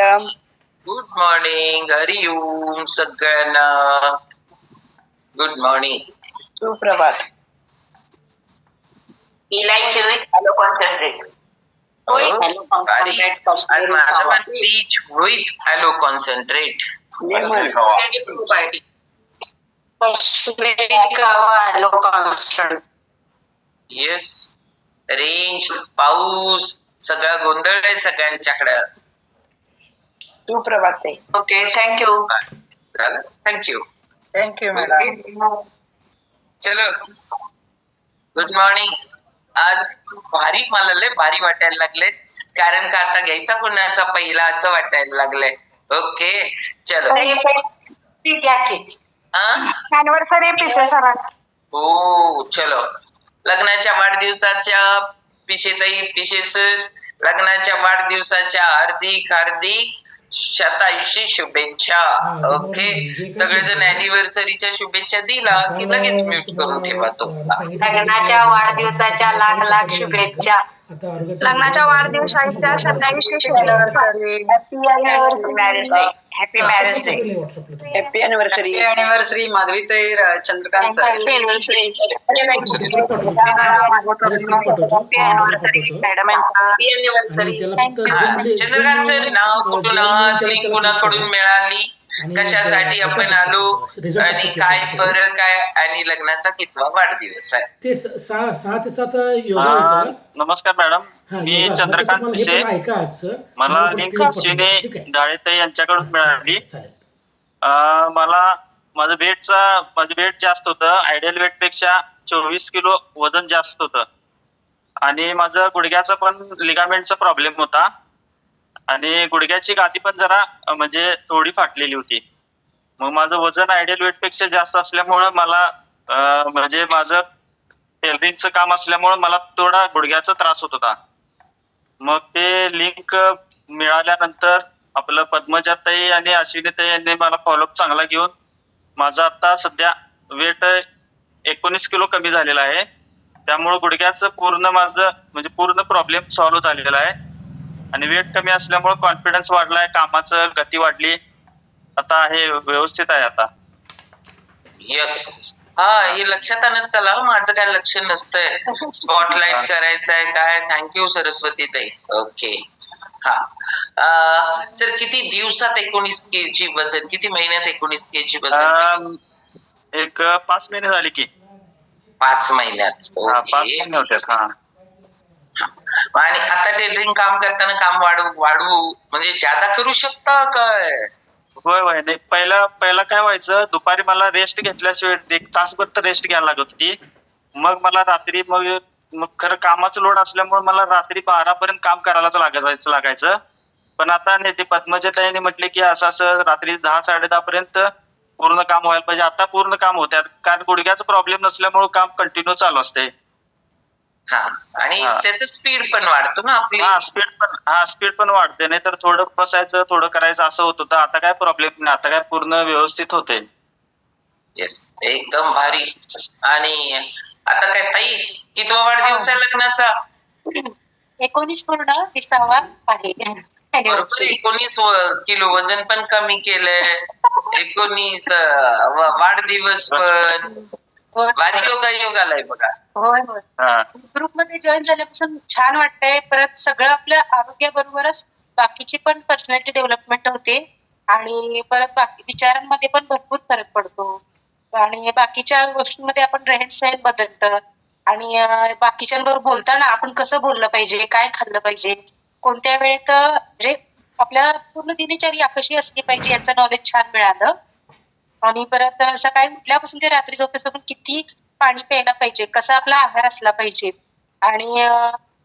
Madam. Good morning. Hariom सगळ्यांना. Good morning. सुप्रभात. Hello concentrate. आज माझं पण टीच होईल. Hello concentrate. Hello constant. Yes. Range, पाऊस, सगळा गोंधळ आहे सगळ्यांच्याकडं. सुप्रभात ताई. Okay thank you. झालं. थँक्यू. Thank you madam. चलो. Good morning. आज भारी, मला लय भारी वाटायला लागले, कारण का आता घ्यायचा कोणाचा पहिला असं वाटायला लागलंय. ओके चलो. अॅनिव्हर्सरी पिसे सरांची. हो चलो. लग्नाच्या वाढदिवसाच्या पिशेताई, पिशेस, लग्नाच्या वाढदिवसाच्या हार्दिक हार्दिक शतायुषी शुभेच्छा. ओके. सगळेजण अॅनिव्हर्सरीच्या शुभेच्छा दिला की लगेच म्यूट करून ठेवा तो. लग्नाच्या वाढदिवसाच्या लाख लाख शुभेच्छा. लग्नाच्या वाढदिवसाच्या शतायुषी शुभेच्छा. Happy marriage day. Happy anniversary. Anniversary माधवीताई, चंद्रकांत सर. चंद्रकांत सर, नाव कुठून आहात, लिंक कुणाकडून मिळाली, कशासाठी आपण आलो आणि काय फरक आहे, आणि लग्नाचा कितवा वाढदिवस आहे ते 6 ते 7 योगा होता. नमस्कार मॅडम, मी चंद्रकांत पिसे. मला लिंक शिने डाळेताई यांच्याकडून मिळाली. मला माझं वेट जास्त होतं. आयडियल वेट पेक्षा 24 किलो वजन जास्त होतं, आणि माझं गुडघ्याचा पण लिगामेंटचा प्रॉब्लेम होता, आणि गुडघ्याची गादी पण जरा म्हणजे थोडी फाटलेली होती. मग माझं वजन आयडियल वेट पेक्षा जास्त असल्यामुळं मला म्हणजे माझं टेलरिंगचं काम असल्यामुळं मला थोडा गुडघ्याचा त्रास होत होता. मग ते लिंक मिळाल्यानंतर आपलं पद्मजाताई आणि अश्विनीताई यांनी मला फॉलोअप चांगला घेऊन माझं आता सध्या वेट 19 किलो कमी झालेला आहे. त्यामुळे गुडघ्याचं पूर्ण प्रॉब्लेम सॉल्व्ह झालेला आहे, आणि वेट कमी असल्यामुळे कॉन्फिडन्स वाढलाय, कामाचं गती वाढली, आता हे व्यवस्थित आहे आता. यस. हा, हे लक्षात आणत चला. माझं काय लक्ष नसतंय, स्पॉटलाइट करायचंय काय. थँक्यू सरस्वती ताई. ओके. हा सर, किती दिवसात 19 केजी वजन, किती महिन्यात 19 केजी वजन? एक 5 महिने झाले की. 5 महिन्यात. 5 महिने होते. आणि आता टेलरिंग काम करताना काम वाढवू म्हणजे ज्यादा करू शकता काय? होय. नाही, पहिला काय व्हायचं, दुपारी मला रेस्ट घेतल्याशिवाय 1 तासभर तर रेस्ट घ्यायला लागत होती. मग मला रात्री मग खरं कामाचं लोड असल्यामुळे मला रात्री 12 पर्यंत काम करायलाच लागायचं. पण आता ते पद्मजाताईंनी म्हटले की असं रात्री 10-10:30 पर्यंत पूर्ण काम व्हायला पाहिजे. आता पूर्ण काम होत्यात, कारण गुडघ्याचा प्रॉब्लेम नसल्यामुळे काम कंटिन्यू चालू असते. आणि त्याचं स्पीड पण वाढतो ना आपली. स्पीड पण वाढते. नाही तर थोडं बसायचं, थोडं करायचं असं होत होतं. आता काय प्रॉब्लेम नाही, आता काय पूर्ण व्यवस्थित होते. येस, एकदम भारी. आणि आता काय ताई, कितवा वाढदिवस आहे लग्नाचा? 19 पूर्ण 30वा आहे. 19 किलो वजन पण कमी केलंय. 19 वाढदिवस पण. भारी योग आलाय बघा. होय. ग्रुपमध्ये जॉईन झाल्यापासून छान वाटतंय. परत सगळं आपल्या आरोग्याबरोबरच बाकीची पण पर्सनॅलिटी डेव्हलपमेंट होते, आणि परत बाकी विचारांमध्ये पण भरपूर फरक पडतो, आणि बाकीच्या गोष्टींमध्ये आपण रहन-सहन बदलतं, आणि बाकीच्यांबरोबर बोलताना आपण कसं बोललं पाहिजे, काय खाल्लं पाहिजे, कोणत्या वेळेत म्हणजे आपल्या पूर्ण दिनचर्या कशी असली पाहिजे याचं नॉलेज छान मिळालं. आणि परत सकाळी उठल्यापासून ते रात्री झोपेस आपण किती पाणी प्यायला पाहिजे, कसा आपला आहार असला पाहिजे, आणि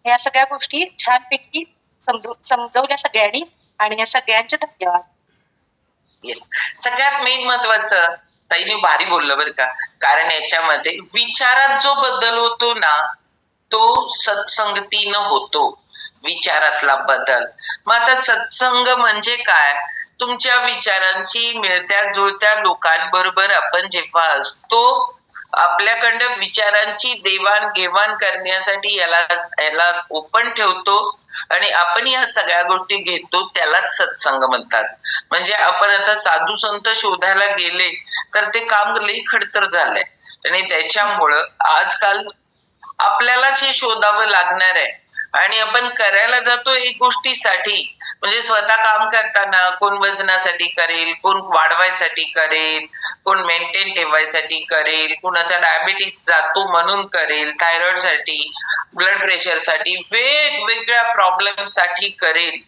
या सगळ्या गोष्टी छानपैकी समजवल्या सगळ्यांनी, आणि या सगळ्यांचे धन्यवाद. येस, सगळ्यात मेन महत्वाचं ताई, मी भारी बोललो बरं का, कारण याच्यामध्ये विचारात जो बदल होतो ना, तो सत्संगतीनं होतो, विचारातला बदल. मग आता सत्संग म्हणजे काय? तुमच्या विचारांशी मिळत्या जुळत्या लोकांबरोबर आपण जेव्हा असतो आपल्याकडं विचारांची देवाणघेवाण करण्यासाठी याला ओपन ठेवतो आणि आपण या सगळ्या गोष्टी घेतो, त्यालाच सत्संग म्हणतात. म्हणजे आपण आता साधू संत शोधायला गेले तर ते काम लई खडतर झालंय आणि त्याच्यामुळं आजकाल आपल्यालाच हे शोधावं लागणार आहे. आणि आपण करायला जातो एक गोष्टीसाठी, म्हणजे स्वतः काम करताना कोण वजनासाठी करेल, कोण वाढवायसाठी करेल, कोण मेंटेन ठेवायसाठी करेल, कुणाचा डायबिटीस जातो म्हणून करेल, थायरॉइड साठी, ब्लड प्रेशर साठी, वेगवेगळ्या प्रॉब्लेम साठी करेल.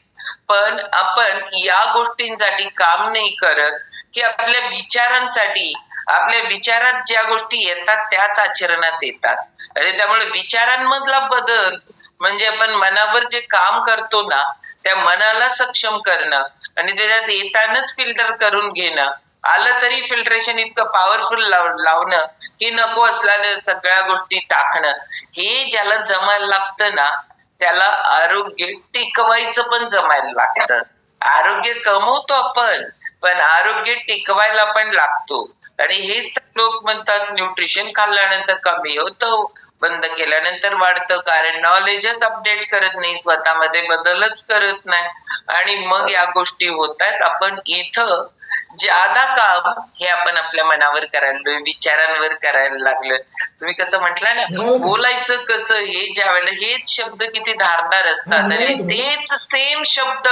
पण आपण या गोष्टींसाठी काम नाही करत की आपल्या विचारांसाठी. आपल्या विचारात ज्या गोष्टी येतात त्याच आचरणात येतात. आणि त्यामुळे विचारांमधला बदल म्हणजे आपण मनावर जे काम करतो ना, त्या मनाला सक्षम करणं आणि त्याच्यात येतानाच फिल्टर करून घेणं. आलं तरी फिल्ट्रेशन इतकं पॉवरफुल लावणं की नको असलेल्या सगळ्या गोष्टी टाकणं, हे ज्याला जमायला लागतं ना, त्याला आरोग्य टिकवायचं पण जमायला लागतं. आरोग्य कमवतो आपण, पण आरोग्य टिकवायला पण लागतो. आणि हेच तर लोक म्हणतात न्यूट्रिशन खाल्ल्यानंतर कमी होतं, बंद केल्यानंतर वाढतं. कारण नॉलेजच अपडेट करत नाही, स्वतःमध्ये बदलच करत नाही आणि मग या गोष्टी होतात. आपण इथं ज्यादा काम हे आपण आपल्या मनावर करायला, विचारांवर करायला लागलं. तुम्ही कसं म्हटलं ना, बोलायचं कसं, हे ज्या वेळेला हेच शब्द किती धारदार असतात आणि तेच सेम शब्द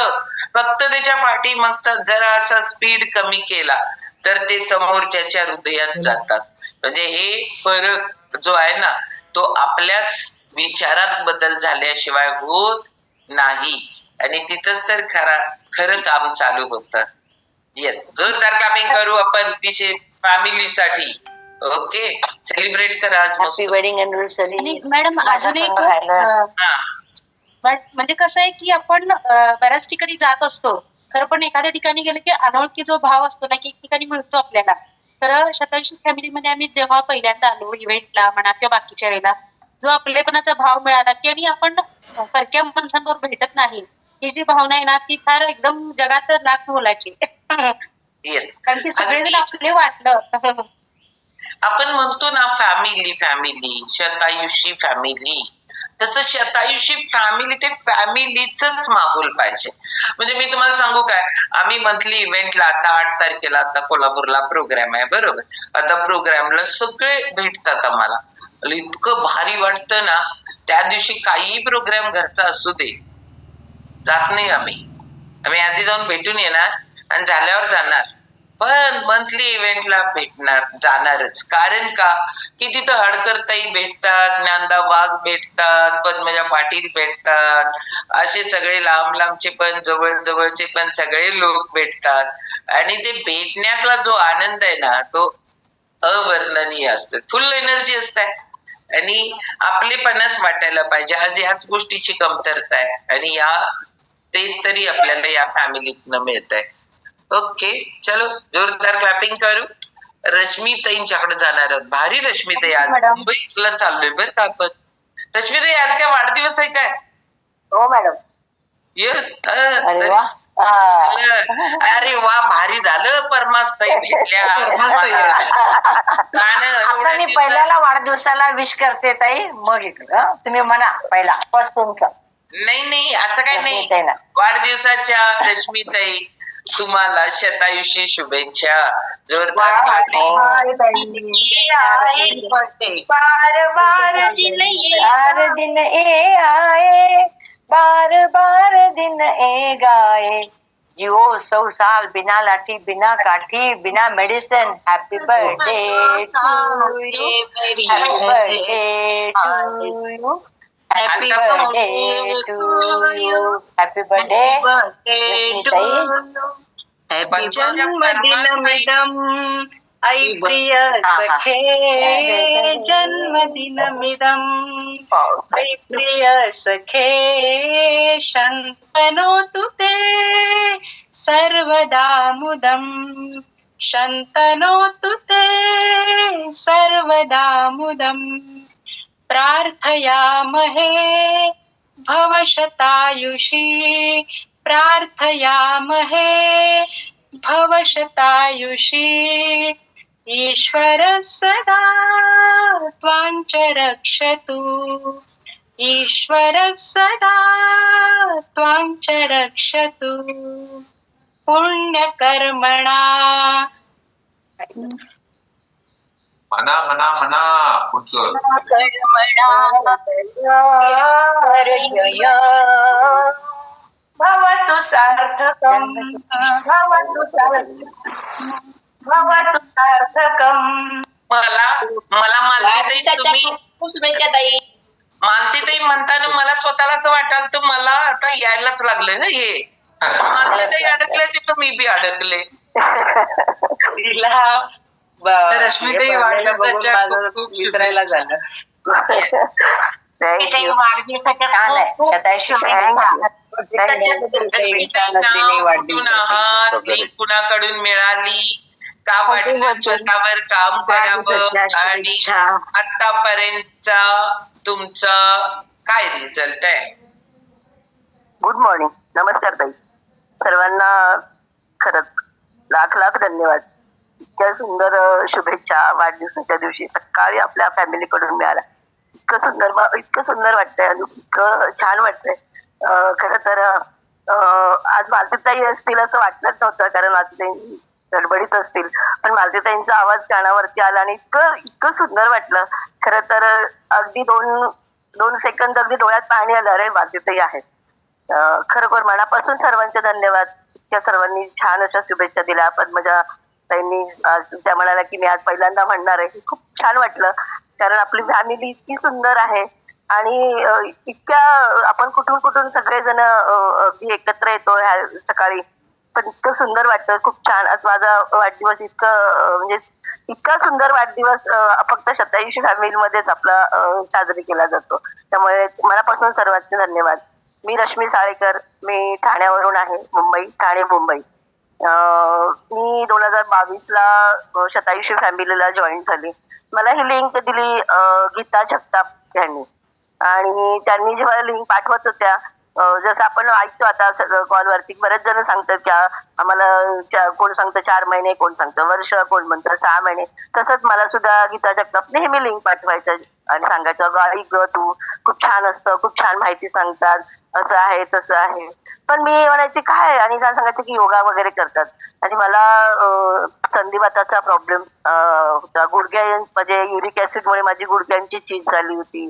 फक्त त्याच्या पाठीमागचा जरा असा स्पीड कमी केला तर ते समोरच्याच्या हृदयात जातात. म्हणजे हे फरक जो आहे ना, तो आपल्याच विचारात बदल झाल्याशिवाय होत नाही आणि तिथंच तर खरं काम चालू होतं. येस, जोरदार क्लॅपिंग करू आपण फॅमिलीसाठी. ओके, सेलिब्रेट करा आज मस्त. Wedding anniversary. आणि मॅडम अजून एक म्हणजे कसं आहे की आपण बऱ्याच ठिकाणी जात असतो, खरं पण एखाद्या ठिकाणी गेलं की अनोळखी जो भाव असतो ना, की एक ठिकाणी मिळतो आपल्याला. तर शतायुषी फॅमिलीमध्ये आम्ही जेव्हा पहिल्यांदा आलो इव्हेंटला म्हणा किंवा बाकीच्या वेळेला, जो आपलेपणाचा भाव मिळाला की आणि आपण परक्या माणसांबरोबर भेटत नाही, ही जी भावना आहे ना, ती फार एकदम जगात लाख मोलाची. कारण की सगळेजण आपले वाटलं. आपण म्हणतो ना फॅमिली, शतायुषी फॅमिली, तसं शतायुषी फॅमिली ते फॅमिलीच माहोल पाहिजे. म्हणजे मी तुम्हाला सांगू काय, आम्ही मंथली इव्हेंटला आता 8 तारखेला आता कोल्हापूरला प्रोग्राम आहे, बरोबर. आता प्रोग्रामला सगळे भेटतात आम्हाला, इतकं भारी वाटतं ना. त्या दिवशी काही प्रोग्राम घरचा असू दे, जात नाही आम्ही आधी जाऊन भेटून येणार आणि झाल्यावर जाणार. पण मंथली इव्हेंटला जाणारच. कारण का की तिथं हडकरताई भेटतात, ज्ञानदा वाघ भेटतात, पद्मजा पाटील भेटतात, असे सगळे लांब लांबचे पण जवळचे पण सगळे लोक भेटतात. आणि ते भेटण्यातला जो आनंद आहे ना, तो अवर्णनीय असतो. फुल एनर्जी असते आणि आपलेपणाच वाटायला पाहिजे. आज याच गोष्टीची कमतरता आहे आणि तेच तरी आपल्याला या फॅमिलीतनं मिळत आहे. ओके, चलो जोरदार क्लॅपिंग करू. रश्मीताईंच्याकडे जाणार आहोत. भारी रश्मीताई, आज मुंबईला चाललोय बरं का आपण. रश्मीताई, आज काय वाढदिवस आहे काय? हो मॅडम. येस. अरे वा. अरे वा, भारी झालं. परमास्ताई भेटल्या. आता मी पहिल्याला वाढदिवसाला विश करते ताई, मग इकडं तुम्ही म्हणा पहिला फर्स्ट तुमचा. नाही असं काय नाही. वाढदिवसाच्या रश्मीताई तुम्हाला शतायुषी शुभेच्छा. जोरदार बार बार दिन ए आए, बार बार दिन ए गाए, जियो 100 साल बिना लाठी बिना काठी बिना medicine. Happy birthday to you, happy birthday to you, happy birthday to you, happy birthday happy जन्मदिनमिदं ऐ प्रिय सखे, जन्मदिनमिदं ऐ प्रिय सखे, शन्तनोतु ते सर्वदा मुदं, शन्तनोतु ते सर्वदा मुदं, प्रार्थयामहे भवशतायुषी, प्रार्थयामहे भवशतायुषी, ईश्वर सदा त्वां च रक्षतु ईश्वर सदा त्वां च रक्षतु पुण्यकर्मणा म्हणा म्हणा म्हणा पुढचं भवतु सार्थकम् भवतु सार्थकम्. मला मला मालतीताई तुम्ही मालतीताई म्हणताना मला स्वतःलाच वाटाल तर मला आता यायलाच लागलंय ना हे. मालतीताई अडकले तिथं मी बी अडकले. रश्मीताई वाढदिवसाच्या खूप विसरायला झालं. कुठून आहात, लिंक कुणाकडून मिळाली, का वाटलं स्वतःवर काम करावं आणि आतापर्यंतचा तुमचा काय रिझल्ट आहे? गुड मॉर्निंग, नमस्कार ताई. सर्वांना खरंच लाख लाख धन्यवाद. इतक्या सुंदर शुभेच्छा वाढदिवसाच्या दिवशी सकाळी आपल्या फॅमिलीकडून मिळाल्या. इतकं सुंदर वाटतंय, इतकं छान वाटतंय. खरं तर आज मालतीताई असतील असं वाटलंच नव्हतं, कारण मालतीताई गडबडीत असतील, पण मालतीताईंचा आवाज कानावरती आला आणि इतकं सुंदर वाटलं. खरं तर अगदी दोन सेकंद अगदी डोळ्यात पाणी आलं, अरे मालतीताई आहेत. खरोखर मनापासून सर्वांचे धन्यवाद. त्या सर्वांनी छान अशा शुभेच्छा दिल्या. पद्मजा ताईंनी त्या म्हणाल्या की मी आज पहिल्यांदा म्हणणार आहे. खूप छान वाटलं, कारण आपली फॅमिली इतकी सुंदर आहे आणि इतक्या आपण कुठून सगळेजण अगदी एकत्र येतो ह्या सकाळी, पण इतकं सुंदर वाटतं. खूप छान. आज माझा वाढदिवस म्हणजे इतका सुंदर वाढदिवस फक्त 87 फॅमिलीमध्येच आपला साजरी केला जातो. त्यामुळे मनापासून सर्वांचे धन्यवाद. मी रश्मी साळेकर, मी ठाण्यावरून आहे, ठाणे मुंबई. मी 2022ला 87 फॅमिलीला जॉईन झाली. मला ही लिंक दिली गीता जगताप यांनी, आणि त्यांनी जेव्हा लिंक पाठवत होत्या, जसं आपण ऐकतो आता कॉलवरती बरेच जण सांगतात की आम्हाला कोण सांगतं 4 महिने, कोण सांगतं वर्ष, कोण म्हणतं 6 महिने. तसंच मला सुद्धा गीता जगताप नेहमी लिंक पाठवायचं आणि सांगायचं ग तू खूप छान असतं, खूप छान माहिती सांगतात, असं आहे तसं आहे. पण मी म्हणायची काय, आणि काय सांगायचं की योगा वगैरे करतात. आणि मला संधिवाताचा प्रॉब्लेम होता, म्हणजे युरिक ऍसिडमुळे माझी गुडघ्यांची चीज झाली होती.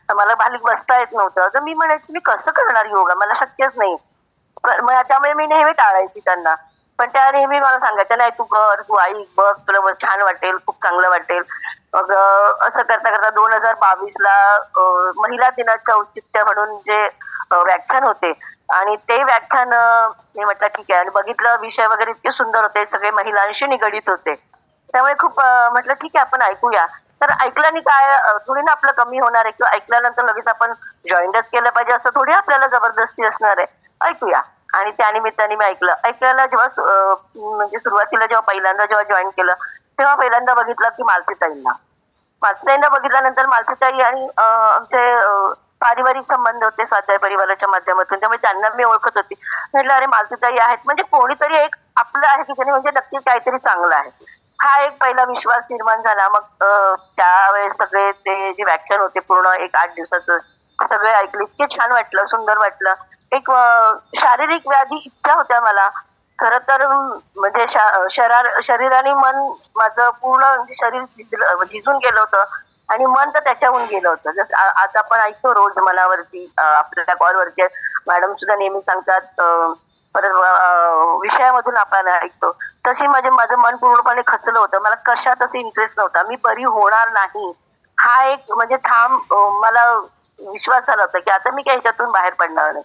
तर मला खाली बसता येत नव्हतं. तर मी म्हणायची मी कसं करणार योगा, मला शक्यच नाही. त्यामुळे मी नेहमी टाळायची त्यांना. पण त्या नेहमी मला सांगायच्या नाही तू कर, तू ऐक, बघ, तुला छान वाटेल, खूप चांगलं वाटेल. मग असं करता करता 2022ला महिला दिनाचं औचित्य म्हणून जे व्याख्यान होते, आणि ते व्याख्यान मी म्हटलं ठीक आहे, आणि बघितलं विषय वगैरे इतके सुंदर होते, सगळे महिलांशी निगडीत होते. त्यामुळे खूप म्हटलं ठीक आहे आपण ऐकूया. तर ऐकल्याने काय थोडी ना आपलं कमी होणार आहे, किंवा ऐकल्यानंतर लगेच आपण जॉईनच केलं पाहिजे असं थोडी आपल्याला जबरदस्ती असणार आहे. ऐकूया. आणि त्या निमित्ताने मी ऐकायला जेव्हा म्हणजे सुरुवातीला जेव्हा जॉईन केलं, तेव्हा पहिल्यांदा बघितलं की मालतीताईंना बघितल्यानंतर मालतीताई आणि आमचे पारिवारिक संबंध होते स्वाध्याय परिवाराच्या माध्यमातून, त्यामुळे त्यांना मी ओळखत होती. म्हटलं अरे मालतीताई आहेत म्हणजे कोणीतरी एक आपलं आहे की त्याने म्हणजे नक्की काहीतरी चांगलं आहे. हा एक पहिला विश्वास निर्माण झाला. मग त्यावेळेस सगळे ते जे व्याख्यान होते पूर्ण 8 दिवसाचं सगळे ऐकले, इतके छान वाटलं, सुंदर वाटलं. एक शारीरिक व्याधी इतक्या होत्या मला, खरं तर म्हणजे शरीराने मन माझं पूर्ण शरीर झिजून गेलं होतं, आणि मन तर त्याच्याहून गेलं होतं. जसं आता आपण ऐकतो रोज मनावरती आपल्या कॉलवरती मॅडम सुद्धा नेहमी सांगतात, परत विषयामधून आपण ऐकतो, तशी माझं मन पूर्णपणे खचलं होतं. मला कशातच इंटरेस्ट नव्हता, मी बरी होणार नाही हा एक म्हणजे मला विश्वास झाला होता की आता मी काही ह्याच्यातून बाहेर पडणार नाही.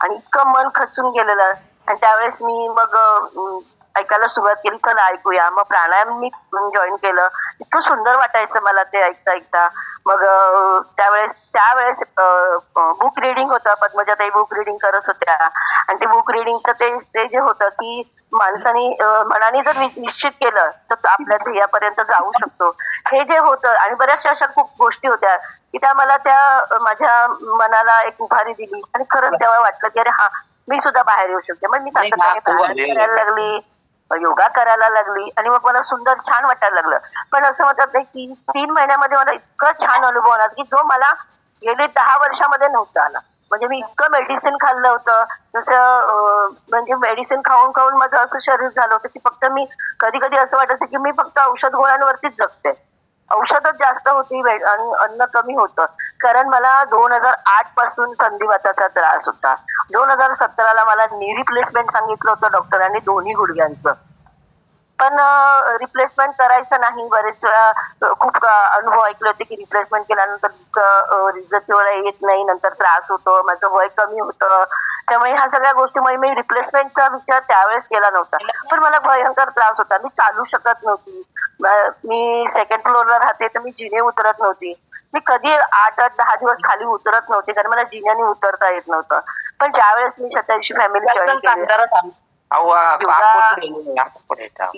आणि इतकं मन खचून गेलेलं. आणि त्यावेळेस मी मग ऐकायला सुरुवात केली, चला ऐकूया. मग प्राणायाम मी जॉईन केलं. इतकं सुंदर वाटायचं मला ते ऐकता. मग त्यावेळेस बुक रिडिंग होतं, पद्मजाताई बुक रिडिंग करत होत्या. आणि ते बुक रिडिंगचं ते जे होतं की माणसाने मनाने जर निश्चित केलं तर आपल्या ध्येयापर्यंत जाऊ शकतो, हे जे होतं. आणि बऱ्याचशा अशा खूप गोष्टी होत्या की त्या मला माझ्या मनाला एक उभारी दिली. आणि खरंच तेव्हा वाटलं की अरे हा, मी सुद्धा बाहेर येऊ शकते. मग मी सातत्याने प्राणायाम करायला लागली, योगा करायला लागली आणि मग मला सुंदर छान वाटायला लागलं. पण असं म्हणतात नाही की 3 महिन्यामध्ये मला इतकं छान अनुभव आला की जो मला गेले 10 वर्षामध्ये नव्हता आला. म्हणजे मी इतकं मेडिसिन खाल्लं होतं, जसं म्हणजे मेडिसिन खाऊन खाऊन माझं असं शरीर झालं होतं की फक्त मी कधी कधी असं वाटायचं की मी फक्त औषध गोळ्यांवरतीच जगते. औषधच जास्त होती आणि अन्न कमी होतं. कारण मला 2008 पासून संधिवाताचा त्रास होता. 2017ला मला नी रिप्लेसमेंट सांगितलं होतं डॉक्टरांनी दोन्ही गुडघ्यांचं. पण रिप्लेसमेंट करायचं नाही. बरेच वेळा खूप अनुभव ऐकले होते की रिप्लेसमेंट केल्यानंतर रिझल्ट वेळा येत नाही, नंतर त्रास होतो, माझं वय कमी होतं. त्यामुळे ह्या सगळ्या गोष्टीमुळे मी रिप्लेसमेंटचा विचार त्यावेळेस केला नव्हता. पण मला भयंकर त्रास होता. मी चालू शकत नव्हती. मी सेकंड फ्लोअरला राहते तर मी जिने उतरत नव्हती. मी कधी 8-10 दिवस खाली उतरत नव्हते कारण मला जिन्याने उतरता येत नव्हतं. पण ज्यावेळेस मी शतायुषी फॅमिली जॉईन केली,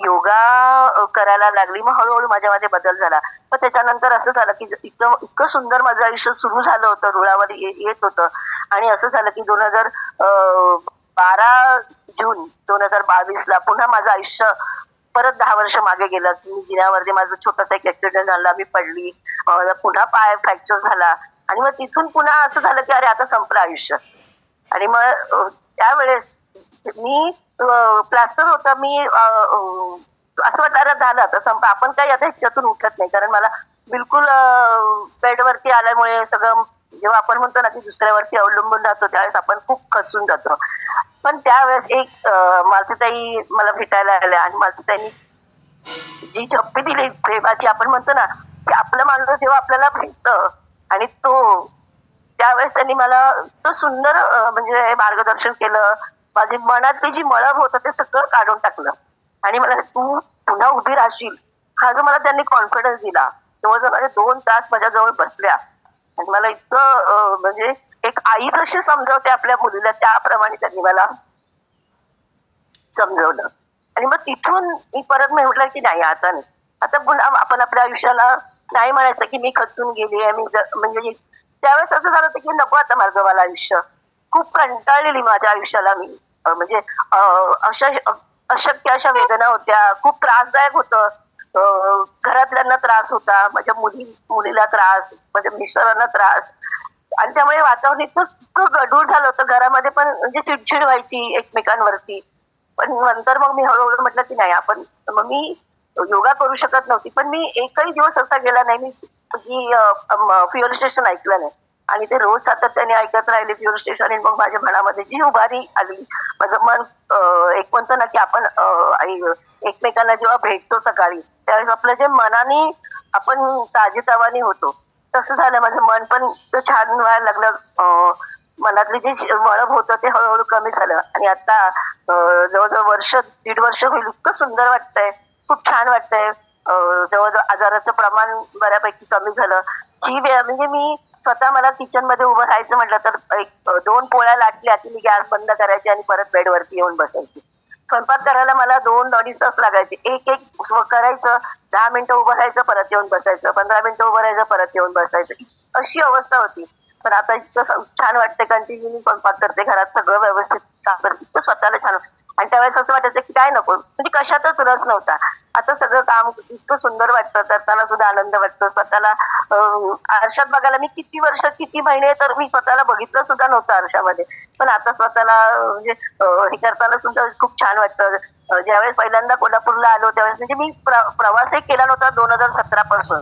योगा करायला लागली, मग हळूहळू माझ्यामध्ये बदल झाला. पण त्याच्यानंतर असं झालं की इतकं सुंदर माझं आयुष्य सुरू झालं होतं, रुळावर येत होतं. आणि असं झालं की 2012 जून 2022ला पुन्हा माझं आयुष्य परत 10 वर्ष मागे गेलं. मी जिन्यावरती माझा छोटासा एक ऍक्सिडेंट झाला, मी पडली, पुन्हा पाय फ्रॅक्चर झाला आणि मग तिथून पुन्हा असं झालं की अरे आता संपलं आयुष्य. आणि मग त्यावेळेस मी प्लास्टर होतं, मी असं वाटायला झालं आता संप, आपण काही आता ह्याच्यातून उठत नाही. कारण मला बिलकुल बेडवरती आल्यामुळे सगळं, जेव्हा आपण म्हणतो ना की दुसऱ्यावरती अवलंबून राहतो त्यावेळेस आपण खूप खचून जातो. पण त्यावेळेस एक मालतीताई मला भेटायला आल्या आणि मालतीताईंनी जी झप्पी दिली प्रेमाची, आपण म्हणतो ना की आपलं माणूस जेव्हा आपल्याला भेटतं आणि त्यावेळेस त्यांनी मला तो सुंदर म्हणजे मार्गदर्शन केलं. माझी मनातली जी मळब होतं ते सगळं काढून टाकलं आणि मला तू पुन्हा उभी राहशील हा जो मला त्यांनी कॉन्फिडन्स दिला. जवळजवळ माझे 2 तास माझ्याजवळ बसल्या आणि मला इतकं म्हणजे एक आई जशी समजवते आपल्या मुलीला त्याप्रमाणे त्यांनी मला समजवलं. आणि मग तिथून मी परत म्हटलं की नाही आता नाही, आता पुन्हा आपण आपल्या आयुष्याला नाही म्हणायचं की मी खचून गेली आहे. मी म्हणजे त्यावेळेस असं झालं होतं की नको आता माझं मला आयुष्य, खूप कंटाळलेली माझ्या आयुष्याला मी. म्हणजे अशक्य अशा वेदना होत्या, खूप त्रासदायक होतं. घरातल्यांना त्रास होता, माझ्या मुलीला त्रास, माझ्या मिस्टरांना त्रास आणि त्यामुळे वातावरण इतकं गढूळ झालं होतं घरामध्ये. पण म्हणजे चिडचिड व्हायची एकमेकांवरती. पण नंतर मग मी हळूहळू म्हटलं की नाही आपण, मग मी योगा करू शकत नव्हती पण मी एकही दिवस असा गेला नाही मी की फ्युअल स्टेशन ऐकलं नाही. आणि ते रोज सातत्याने ऐकत राहिले फ्युअल स्टेशन. आणि मग माझ्या मनामध्ये जी उभारी आली, माझं मन एक म्हणतो ना की आपण एकमेकांना जेव्हा भेटतो सकाळी त्यावेळेस आपलं जे मनाने आपण ताजेतवाने होतो तसं झालं. माझं मन पण छान व्हायला लागलं. मनातली जी मळब होतं ते हळूहळू कमी झालं. आणि आता जवळजवळ 1.5 वर्ष होईल. इतकं सुंदर वाटतंय, खूप छान वाटतंय. जवळजवळ आजाराचं प्रमाण बऱ्यापैकी कमी झालं. म्हणजे मी स्वतः मला किचन मध्ये उभं राहायचं म्हटलं तर 2 पोळ्या लाटल्या की मी गॅस बंद करायची आणि परत बेडवरती येऊन बसायची. स्वयंपाक करायला मला 2-2.5 तास लागायचे. एक करायचं, 10 मिनिटं उभं राहायचं, परत येऊन बसायचं, 15 मिनिटं उभं राहायचं, परत येऊन बसायचं, अशी अवस्था होती. पण आता इतकं छान वाटतं, कंटिन्यू स्वयंपाक करते, घरात सगळं व्यवस्थित काम करते, इतकं स्वतःला छान. आणि त्यावेळेस असं वाटायचं की काय नको, म्हणजे कशातच रस नव्हता. आता सगळं काम इतकं सुंदर वाटतं, करताना सुद्धा आनंद वाटतो. स्वतःला आरशात बघायला मी किती वर्ष किती महिने तर मी स्वतःला बघितलं सुद्धा नव्हतं आरशामध्ये. पण आता स्वतःला म्हणजे हे करताना सुद्धा खूप छान वाटतं. ज्यावेळेस पहिल्यांदा कोल्हापूरला आलो त्यावेळेस म्हणजे मी प्रवासही केला नव्हता 2017 पासून.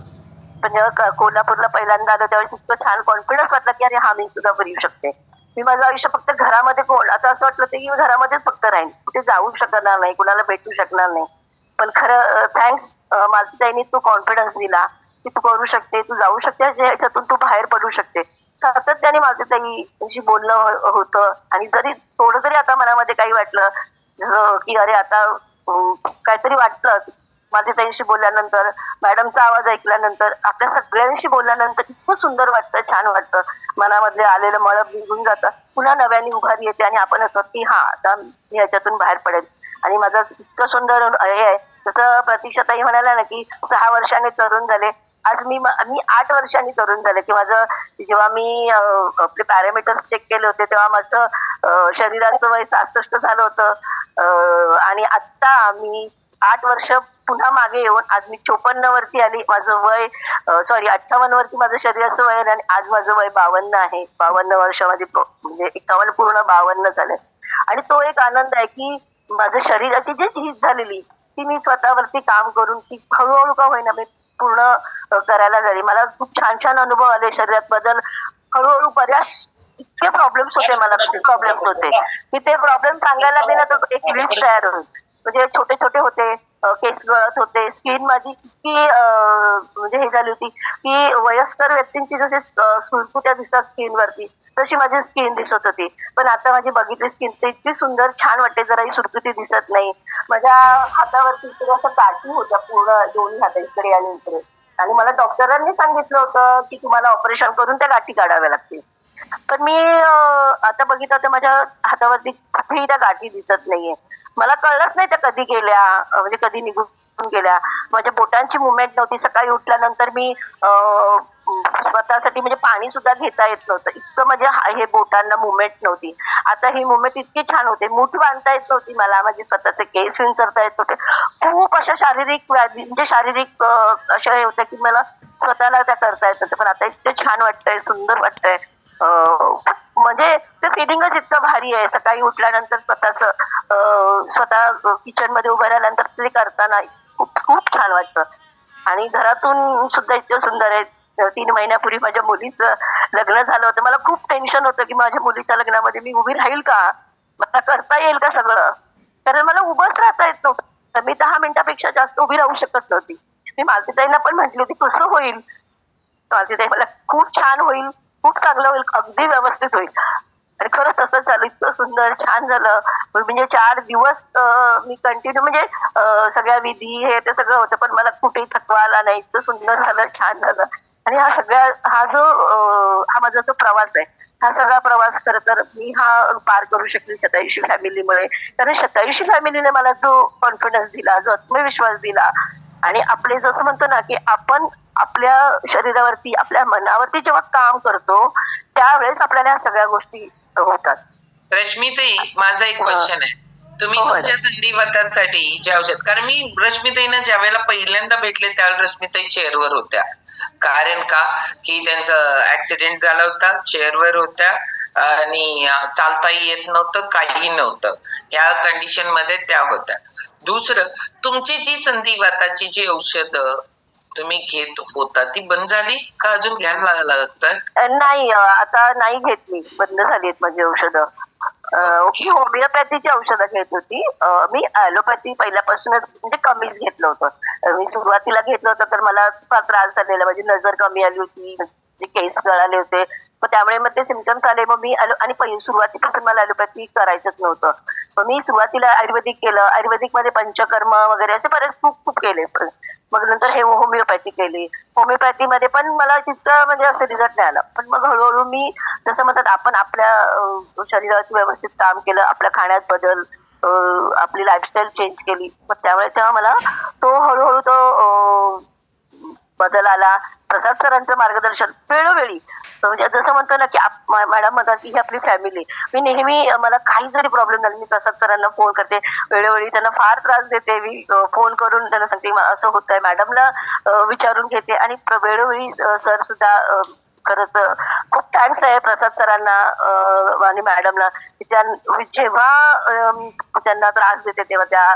पण जेव्हा कोल्हापूरला पहिल्यांदा आलो त्यावेळेस इतकं छान कॉन्फिडन्स वाटला की अरे हा मी सुद्धा करू शकते. मी माझं आयुष्य फक्त घरामध्ये आता असं वाटलं की घरामध्येच फक्त राहीन, कुठे जाऊ शकणार नाही, कुणाला भेटू शकणार नाही. पण खरं थँक्स मालतीताईंनी तू कॉन्फिडन्स दिला की तू करू शकते, तू जाऊ शकते, ह्याच्यातून तू बाहेर पडू शकते. सातत्याने मालतीताईंशी बोलणं होतं. आणि जरी थोडं जरी आता मनामध्ये काही वाटलं की अरे आता काहीतरी वाटलं, मालतीताईंशी बोलल्यानंतर, मॅडमचा आवाज ऐकल्यानंतर, आपल्या सगळ्यांशी बोलल्यानंतर इतकं सुंदर वाटतं, छान वाटतं. मनामधले आलेलं मळब निघून जातं, पुन्हा नव्याने उभारी येते आणि आपण असं की हा आता मी ह्याच्यातून बाहेर पडेल. आणि माझं इतकं सुंदर हे आहे, जसं प्रतीक्षाताई म्हणाल्या ना की 6 वर्षाने तरुण झाले, आज मी 8 वर्षांनी तरुण झाले की माझं जेव्हा मी आपले पॅरामीटर्स चेक केले होते तेव्हा माझं शरीराचं वय 66 झालं होतं आणि आता मी 8 वर्ष पुन्हा मागे येऊन आज मी 54 वरती आली. माझं वय 58 वरती माझं शरीराचं वय आहे आणि आज माझं वय 52 आहे. 52 वर्ष म्हणजे 51 पूर्ण 52 झाले आणि तो एक आनंद आहे की माझं शरीराची जी झीज झालेली ती मी स्वतःवरती काम करून ती हळूहळू का होईना मी पूर्ण करायला झाली. मला खूप छान छान अनुभव आले, शरीरात बदल हळूहळू बऱ्याच इतके प्रॉब्लेम्स होते, मला खूप प्रॉब्लेम्स होते की ते प्रॉब्लेम सांगायला गेलं तर एक लिस्ट तयार होईल. म्हणजे छोटे छोटे होते, केस गळत होते, स्किन माझी इतकी म्हणजे हे झाली होती की वयस्कर व्यक्तींची जसे सुरकुत्या दिसतात स्किन वरती तशी माझी स्किन दिसत होती. पण आता माझी बघितली स्किन तर इतकी सुंदर छान वाटते, जराही सुरकुती दिसत नाही. माझ्या हातावरती इकडे असं गाठी होत्या पूर्ण दोन्ही हात इकडे आणि इकडे आणि मला डॉक्टरांनी सांगितलं होतं की तुम्हाला ऑपरेशन करून त्या गाठी काढाव्या लागतील. पण मी आता बघितलं तर माझ्या हातावरती कुठेही त्या गाठी दिसत नाहीये. मला कळलंच नाही त्या कधी गेल्या, म्हणजे कधी निघून गेल्या. माझ्या बोटांची मुवमेंट नव्हती. सकाळी उठल्यानंतर मी स्वतःसाठी म्हणजे पाणी सुद्धा घेता येत नव्हतं, इतकं म्हणजे हे बोटांना मुवमेंट नव्हती. आता ही मुवमेंट इतकी छान होते. मूठ बांधता येत नव्हती मला, माझे स्वतःचे केस विंचरता येत नव्हते. खूप अशा शारीरिक व्याधी म्हणजे शारीरिक अशा हे होत्या की मला स्वतःला त्या करता येत नव्हत्या. पण आता इतकं छान वाटतंय, सुंदर वाटतंय. म्हणजे ते फिलिंगच इतकं भारी आहे. सकाळी उठल्यानंतर स्वतः किचन मध्ये उभं राहिल्यानंतर ते करताना खूप खूप छान वाटतं. आणि घरातून सुद्धा इतकं सुंदर आहे. 3 महिन्यापूर्वी माझ्या मुलीचं लग्न झालं होतं. मला खूप टेन्शन होतं की माझ्या मुलीच्या लग्नामध्ये मी उभी राहील का, मला करता येईल का सगळं, कारण मला उभंच राहता येत नव्हतं. तर मी 10 मिनिटापेक्षा जास्त उभी राहू शकत नव्हती. मी मालतीताईंना पण म्हटली होती कसं होईल, मालतीताई मला खूप छान होईल, खूप चांगलं होईल, अगदी व्यवस्थित होईल. आणि खरंच तसंच झालं. इतकं सुंदर छान झालं. म्हणजे 4 दिवस मी कंटिन्यू म्हणजे सगळ्या विधी हे ते सगळं होतं पण मला कुठेही थकवा आला नाही. इतकं सुंदर झालं, छान झालं. आणि हा माझा जो प्रवास आहे, हा सगळा प्रवास खरं तर मी हा पार करू शकले शतायुषी फॅमिलीमुळे. कारण शतायुषी फॅमिलीने मला जो कॉन्फिडन्स दिला, जो आत्मविश्वास दिला आणि आपले जसं म्हणतो ना की आपण आपल्या शरीरावरती आपल्या मनावरती जेव्हा काम करतो त्यावेळेस आपल्याला ह्या सगळ्या गोष्टी होतात. रश्मीताई, माझा एक क्वेश्चन आहे. तुम्ही हो, तुमच्या संधिवातासाठी जे औषध, कारण मी रश्मीताईंना ज्या वेळेला पहिल्यांदा भेटले त्यावेळेला रश्मीताई चेअरवर होत्या. कारण का की त्यांचं ऍक्सिडेंट झाला होता, चेअरवर होत्या आणि चालताही येत नव्हतं, काही नव्हतं, या कंडिशन मध्ये त्या होत्या. दुसरं, तुमची जी संधिवाताची जी औषधं तुम्ही घेत होता ती बंद झाली का अजून घ्यायला लागतात? नाही, आता नाही घेतली, बंद झाली आहेत माझी औषधं. मी होमिओपॅथीची औषधं घेत होती. मी ॲलोपॅथी पहिल्यापासूनच म्हणजे कमीच घेतलं होतं. मी सुरुवातीला घेतलं होतं तर मला फार त्रास झालेला, माझी नजर कमी आली होती, म्हणजे केस गळाले होते. मग त्यामुळे मग ते सिम्पटम्स आले. मग मी आणि सुरुवातीपासून मला ॲलोपॅथी करायचंच नव्हतं. मग मी सुरुवातीला आयुर्वेदिक केलं. आयुर्वेदिक मध्ये पंचकर्म वगैरे असे बरेच खूप खूप केले. मग नंतर हे होमिओपॅथी केली. होमिओपॅथीमध्ये पण मला तितकं म्हणजे असं रिझल्ट नाही आला. पण मग हळूहळू मी जसं म्हणतात आपण आपल्या शरीरावरती व्यवस्थित काम केलं, आपल्या खाण्यात बदल, आपली लाईफस्टाईल चेंज केली. मग तेव्हा मला तो हळूहळू तो बदल आला. प्रसाद सरांचं मार्गदर्शन वेळोवेळी, म्हणजे जसं म्हणतो ना की मॅडम म्हणतात की ही आपली फॅमिली. मी नेहमी मला काही जरी प्रॉब्लेम झाला मी प्रसाद सरांना फोन करते. वेळोवेळी त्यांना फार त्रास देते. मी फोन करून त्यांना सांगते असं होतंय, मॅडमला विचारून घेते. आणि वेळोवेळी सर सुद्धा खरंच खूप थँक्स आहे प्रसाद सरांना आणि मॅडमला. जेव्हा त्यांना त्रास देते तेव्हा त्या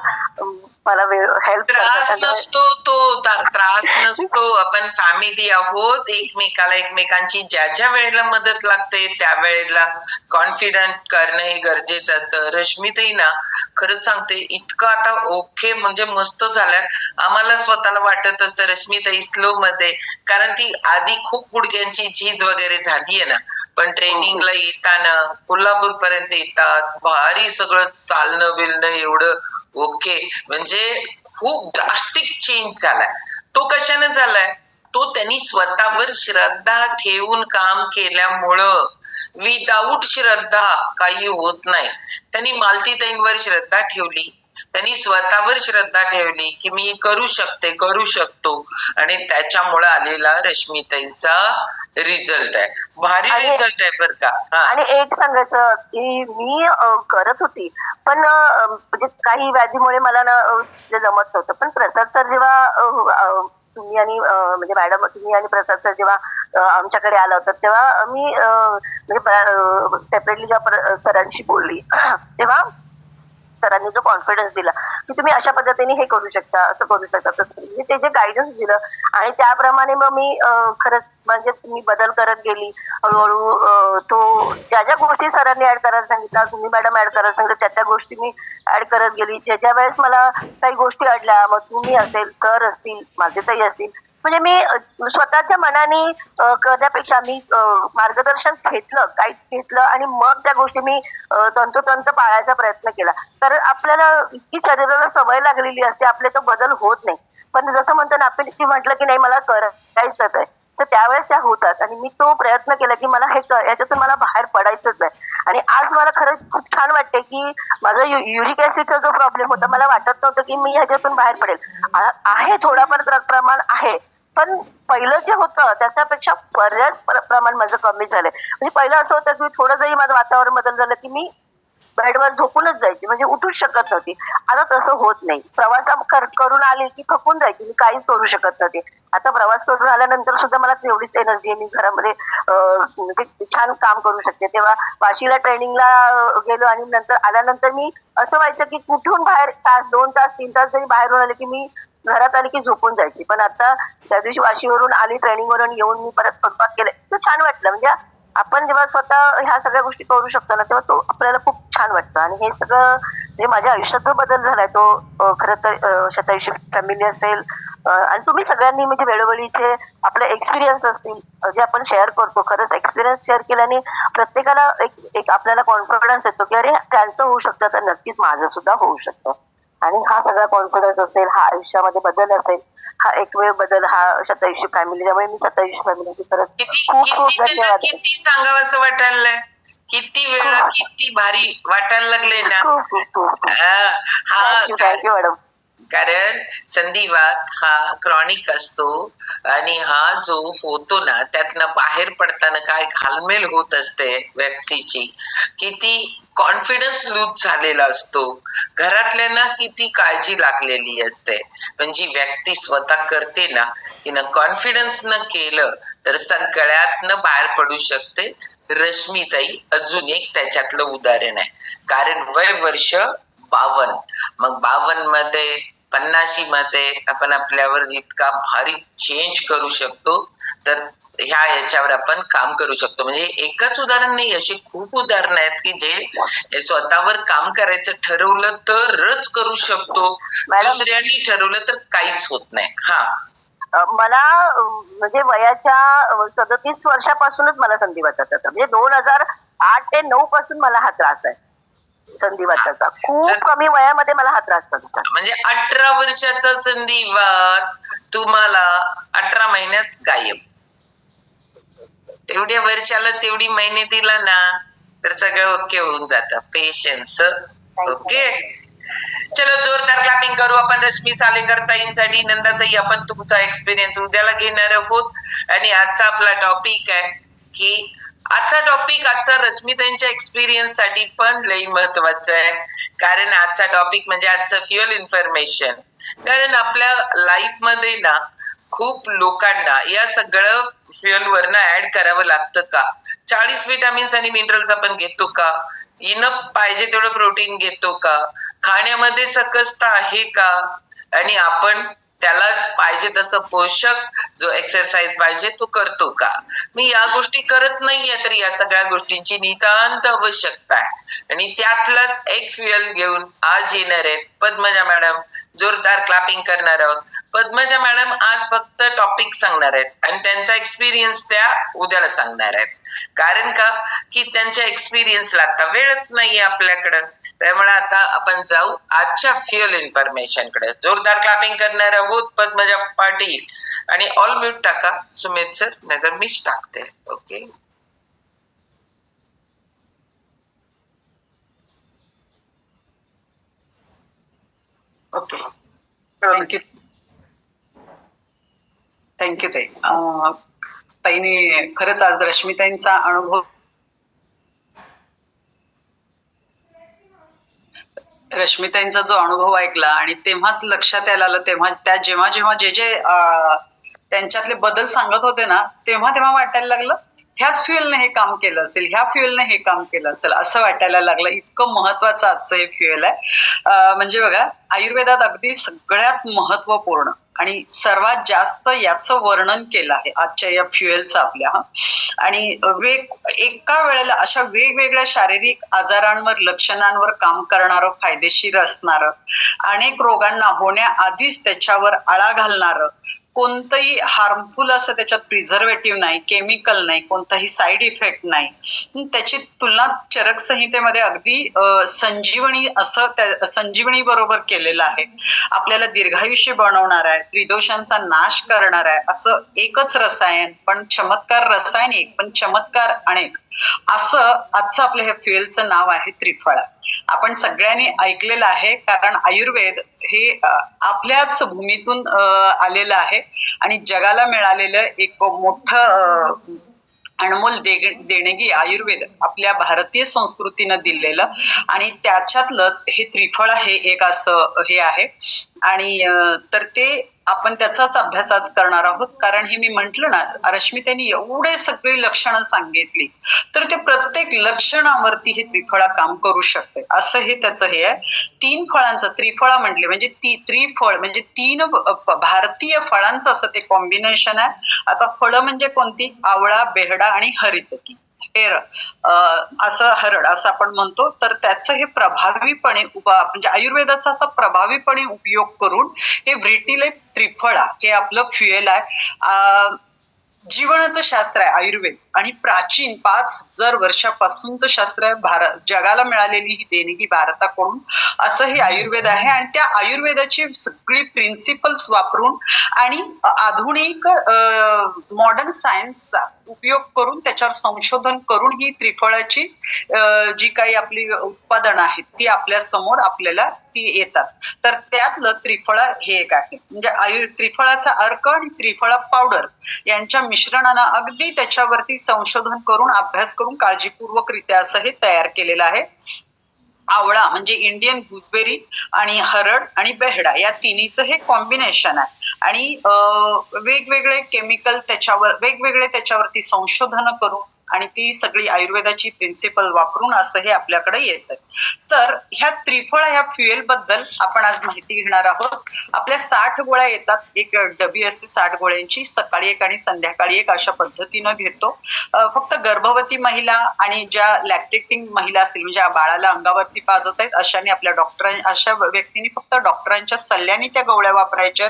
मला हेल्प त्रास करतात. नसतो तो, त्रास नसतो. आपण फॅमिली आहोत, एकमेकांची ज्या ज्या वेळेला मदत लागते त्या वेळेला कॉन्फिडंट करणं हे गरजेचं असतं. रश्मीताई ना खरंच सांगते, इतकं आता ओके म्हणजे मस्त झाल्यात. आम्हाला स्वतःला वाटत असतं रश्मीताई स्लो मध्ये, कारण ती आधी खूप गुडघ्यांची झीज वगैरे झालीये ना. पण ट्रेनिंगला येताना कोल्हापूर पर्यंत येतात, भारी सगळं चालणं बिलणं एवढं ओके, म्हणजे खूप ड्रास्टिक चेंज झालाय. तो कशाने झालाय? तो त्यांनी स्वतःवर श्रद्धा ठेवून काम केल्यामुळं. विदाऊट श्रद्धा काही होत नाही. त्यांनी मालतीताईंवर श्रद्धा ठेवली, त्यांनी स्वतःवर श्रद्धा ठेवली की मी करू शकतो आणि त्याच्यामुळे आलेला रश्मीताईंचा रिझल्ट आहे. भारी रिझल्ट आहे बरं का. हा. आणि एक सांगायचं की मी करत होती पण म्हणजे काही व्याधीमुळे मला ना ते जमत नव्हतं. पण प्रसाद सर जेव्हा तुम्ही आणि म्हणजे मॅडम तुम्ही आणि प्रसाद सर जेव्हा आमच्याकडे आला होता तेव्हा मी म्हणजे सेपरेटली जेव्हा सरांशी बोलली तेव्हा सरांनी जो कॉन्फिडन्स दिला की तुम्ही अशा पद्धतीने हे करू शकता, असं करू शकता, तसं म्हणजे ते जे गायडन्स दिलं आणि त्याप्रमाणे मग मी खरंच म्हणजे मी बदल करत गेली हळूहळू. तो ज्या ज्या गोष्टी सरांनी ऍड करायला सांगितल्या, तुम्ही मॅडम ऍड करायला सांगितलं, त्या गोष्टी मी ऍड करत गेली. ज्या वेळेस मला काही गोष्टी अडल्या, मग तुम्ही असेल, सर असतील, माझे ताई असतील, म्हणजे मी स्वतःच्या मनाने करण्यापेक्षा मी मार्गदर्शन घेतलं, गाईड घेतलं आणि मग त्या गोष्टी मी तंतोतंत पाळायचा प्रयत्न केला. तर आपल्याला इतकी शरीराला सवय लागलेली असते, आपले तो बदल होत नाही. पण जसं म्हणतो ना आपण की म्हटलं की नाही मला करायचंच आहे, तर त्यावेळेस त्या होतात. आणि मी तो प्रयत्न केला की मला याच्यातून मला बाहेर पडायचंच आहे. आणि आज मला खरंच खूप छान वाटते की माझा युरिक ऍसिडचा जो प्रॉब्लेम होता मला वाटत नव्हतं की मी ह्याच्यातून बाहेर पडेल. आहे थोडाफार प्रमाण आहे, पण पहिलं जे होतं त्याच्यापेक्षा बऱ्याच प्रमाण माझं कमी झालंय. म्हणजे पहिलं असं होतं की थोडं जरी माझं वातावरण बदल झालं की मी बेडवर झोपूनच जायची, म्हणजे उठूच शकत नव्हती. आता तसं होत नाही. प्रवास करून आले की थकून जायची, मी काहीच करू शकत नव्हते. आता प्रवास करून आल्यानंतर सुद्धा मला तेवढीच एनर्जी आहे, मी घरामध्ये म्हणजे छान काम करू शकते. तेव्हा वाशीला ट्रेनिंगला गेलो आणि नंतर आल्यानंतर मी असं व्हायचं की कुठून बाहेर तास 2 तास 3 तास जरी बाहेरून आले की मी घरात आली की झोपून जायची. पण आता त्या दिवशी वाशीवरून आली, ट्रेनिंगवरून येऊन मी परत स्वयंपाक केले, तर छान वाटलं. म्हणजे आपण जेव्हा स्वतः ह्या सगळ्या गोष्टी करू शकतो ना तेव्हा तो आपल्याला खूप छान वाटतं. आणि हे सगळं म्हणजे माझ्या आयुष्यात जो बदल झालाय तो खरं तर शतायुषी फॅमिली असेल आणि तुम्ही सगळ्यांनी म्हणजे वेळोवेळीचे आपले एक्सपिरियन्स असतील जे आपण शेअर करतो. खरंच एक्सपिरियन्स शेअर केल्याने प्रत्येकाला एक आपल्याला कॉन्फिडन्स येतो की अरे त्यांचं होऊ शकतं तर नक्कीच माझं सुद्धा होऊ शकतं. आणि हा सगळा कॉन्फिडन्स असेल, हा आयुष्यामध्ये बदल असेल, हा एकमेव बदल हा शतायुषी फॅमिली. त्यामुळे मी शतायुषी फॅमिलीची खरंच खूप खूप धन्यवाद. किती सांगावं असं वाटायला, किती वेळा किती भारी वाटायला लागले ना. खूप खूप खूप हा थँक्यू मॅडम. कारण संधिवात हा क्रॉनिक असतो आणि हा जो होतो ना त्यातनं बाहेर पडताना काय घालमेल होत असते व्यक्तीची, किती कॉन्फिडन्स लूज झालेला असतो, घरातल्यांना किती काळजी लागलेली असते. पण जी व्यक्ती स्वतः करते ना तिनं कॉन्फिडन्स न केलं तर सगळ्यातनं बाहेर पडू शकते. रश्मीताई अजून एक त्याच्यातलं उदाहरण आहे. कारण वय वर्ष 52, मग 52 मध्ये 50 मध्ये आपण आपल्यावर इतका भारी चेंज करू शकतो. तर याच्यावर आपण काम करू शकतो. म्हणजे एकच उदाहरण नाही, असे खूप उदाहरण आहेत की जे स्वतःवर काम करायचं ठरवलं तरच करू शकतो, दुसऱ्यांनी ठरवलं तर काहीच होत नाही. मला म्हणजे वयाच्या 37 वर्षापासूनच मला संधिवाताचा म्हणजे 2008 ते 9 पासून मला हा त्रास आहे संधिवाताचा. खूप कमी वयामध्ये मला हा त्रास होता. म्हणजे 18 वर्षाचा संधिवात तुम्हाला 18 महिन्यात गायब. तेवढ्या वर्षाला तेवढी महिने दिला ना तर सगळं ओके होऊन जातं. पेशन्स. ओके, चलो जोरदार क्लॅपिंग करू आपण रश्मी सालेकर ताईंसाठी. नंदाताई आपण तुमचा एक्सपिरियन्स उद्याला घेणार आहोत. आणि आजचा आपला टॉपिक आहे की आजचा रश्मीताईंच्या एक्सपिरियन्स साठी पण लई महत्वाचा आहे. कारण आजचा टॉपिक म्हणजे आजचं फ्युअल इन्फॉर्मेशन. कारण आपल्या लाईफ मध्ये ना खूप लोकांना या सगळं फ्युअल वरनं ऍड करावं लागतं का? 40 विटामिन्स आणि मिनरल्स आपण घेतो का? इनफ पाहिजे तेवढं प्रोटीन घेतो का? खाण्यामध्ये सकसता आहे का? आणि आपण त्याला पाहिजे तसं पोषक जो एक्सरसाइज पाहिजे तो करतो का? मी या गोष्टी करत नाहीये तर या सगळ्या गोष्टींची नितांत आवश्यकता आहे. आणि त्यातलाच एक फ्युअल घेऊन आज येणार आहेत पद्मजा मॅडम. जोरदार क्लॅपिंग करणार आहोत. पद्मजा मॅडम आज फक्त टॉपिक सांगणार आहेत आणि त्यांचा एक्सपिरियन्स त्या उद्याला सांगणार आहेत. कारण का की त्यांच्या एक्सपिरियन्सला आता वेळच नाहीये आपल्याकडं. त्यामुळे आता आपण जाऊ आजच्या फ्युअल इन्फॉर्मेशन कडे. जोरदार क्लॅपिंग करणार आहोत पद्मजा पाटील. आणि ऑल म्यूट टाका सुमित सर, नाहीतर मीच टाकते. ओके, थँक्यू थँक्यू ताई. ताईने खरंच आज रश्मिताईंचा अनुभव रश्मिताईंचा जो अनुभव ऐकला आणि तेव्हाच लक्षात यायला आलं, तेव्हा त्या जेव्हा जेव्हा जे त्यांच्यातले बदल सांगत होते ना, तेव्हा तेव्हा वाटायला लागलं ह्याच फ्युएलने हे काम केलं असेल, ह्या फ्युएलने हे काम केलं असेल असं वाटायला लागलं. इतकं महत्वाचं आजचं हे फ्युएल आहे. म्हणजे बघा, आयुर्वेदात अगदी सगळ्यात महत्वपूर्ण आणि सर्वात जास्त याचं वर्णन केलं आहे आजच्या या फ्युएलचं आपल्या. आणि एका वेळेला अशा वेगवेगळ्या शारीरिक आजारांवर, लक्षणांवर काम करणारं, फायदेशीर असणारं, अनेक रोगांना होण्याआधीच त्याच्यावर आळा घालणारं, कोणतंही हार्मफुल असं त्याच्यात प्रिझर्वेटिव्ह नाही, केमिकल नाही, कोणताही साईड इफेक्ट नाही. त्याची तुलना चरक संहितेमध्ये अगदी संजीवनी असं संजीवनी बरोबर केलेलं आहे. आपल्याला दीर्घायुष्य बनवणार आहे, त्रिदोषांचा नाश करणार आहे, असं एकच रसायन, पण चमत्कार रसायन एक, पण चमत्कार अनेक, असं आजचं आपल्या हे फ्युएलचं नाव आहे त्रिफळा. आपण सगळ्यांनी ऐकलेलं आहे, कारण आयुर्वेद हे आपल्याच भूमीतून आलेलं आहे आणि जगाला मिळालेलं एक मोठं अनमोल देणगी आयुर्वेद आपल्या भारतीय संस्कृतीनं दिलेलं, आणि त्याच्यातलंच हे त्रिफळ हे एक असं हे आहे. आणि तर ते आपण त्याचाच अभ्यास आज करणार आहोत. कारण हे मी म्हंटल ना, रश्मिताईंनी एवढे सगळी लक्षणं सांगितली, तर ते प्रत्येक लक्षणावरती हे त्रिफळा काम करू शकते, असं हे त्याचं हे आहे. 3 फळांचं त्रिफळा म्हटले म्हणजे त्रिफळ म्हणजे 3 भारतीय फळांचं असं ते कॉम्बिनेशन आहे. आता फळं म्हणजे कोणती? आवळा, बेहडा आणि हरितकी, असं हरड असं आपण म्हणतो. तर त्याचं हे प्रभावीपणे म्हणजे आयुर्वेदाचा असा प्रभावीपणे उपयोग करून हे व्हिटिलाइफ त्रिफळा हे आपलं फ्युएल आहे. जीवनाचं शास्त्र आहे आयुर्वेद, आणि प्राचीन 5000 वर्षापासूनचं शास्त्र आहे. जगाला मिळालेली ही देणगी भारताकडून असं हे आयुर्वेद आहे. आणि त्या आयुर्वेदाची सगळी प्रिन्सिपल्स वापरून आणि आधुनिक मॉडर्न सायन्सचा उपयोग करून त्याच्यावर संशोधन करून ही त्रिफळाची जी काही आपली उत्पादनं आहेत ती आपल्या समोर आपल्याला ती येतात. तर त्यातलं त्रिफळा हे एक आहे. म्हणजे त्रिफळाचा अर्क आणि त्रिफळा पावडर यांच्या मिश्रणानं अगदी त्याच्यावरती संशोधन करून, अभ्यास करून काळजीपूर्वकरित्या असं हे तयार केलेलं आहे. आवळा म्हणजे इंडियन गुजबेरी आणि हरड आणि बेहडा या तिन्हीचं हे कॉम्बिनेशन आहे. आणि वेगवेगळे केमिकल वेगवेगळे त्याच्यावरती संशोधन करून आणि ती सगळी आयुर्वेदाची प्रिन्सिपल वापरून असं हे आपल्याकडे येतं. तर ह्या त्रिफळा ह्या फ्युएल बद्दल आपण आज माहिती घेणार आहोत. आपल्या 60 गोळ्या येतात, एक डबी असते 60 गोळ्यांची, सकाळी एक आणि संध्याकाळी एक अशा पद्धतीनं घेतो. फक्त गर्भवती महिला आणि ज्या लॅक्टेटिंग महिला असतील, म्हणजे बाळाला अंगावरती पाजवत आहेत, अशा व्यक्तींनी फक्त डॉक्टरांच्या सल्ल्याने त्या गोळ्या वापरायच्या.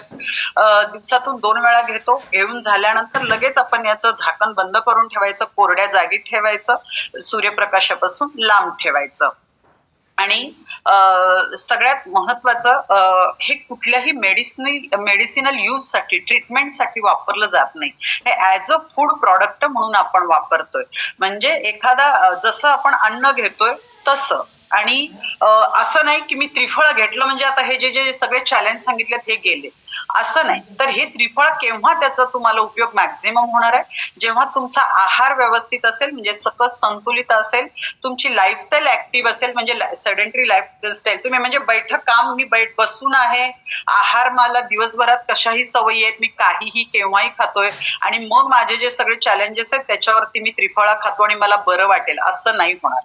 दिवसातून 2 वेळा घेतो. घेऊन झाल्यानंतर लगेच आपण याचं झाकण बंद करून ठेवायचं, कोरड्या जागी ठेवायचं, सूर्यप्रकाशापासून लांब ठेवायचं. आणि सगळ्यात महत्वाचं, हे कुठल्याही मेडिसिनल यूज साठी, ट्रीटमेंटसाठी वापरलं जात नाही. हे ऍज अ फूड प्रॉडक्ट म्हणून आपण वापरतोय. म्हणजे एखादा जसं आपण अन्न घेतोय तसं. आणि असं नाही की मी त्रिफळ घेतलं म्हणजे आता हे जे सगळे चॅलेंज सांगितलेत हे गेले, असं नाही. तर हे त्रिफळ केव्हा त्याचा तुम्हाला उपयोग मॅक्झिमम होणार आहे? जेव्हा तुमचा आहार व्यवस्थित असेल, म्हणजे सकस संतुलित असेल, तुमची लाईफस्टाईल ऍक्टिव्ह असेल, म्हणजे सेडेंटरी लाईफस्टाईल, तुम्ही म्हणजे मी बसून आहे, आहार मला दिवसभरात कशाही सवयी आहेत, मी काहीही केव्हाही खातोय आणि मग माझे जे सगळे चॅलेंजेस आहेत त्याच्यावरती मी त्रिफळा खातो आणि मला बरं वाटेल, असं नाही होणार.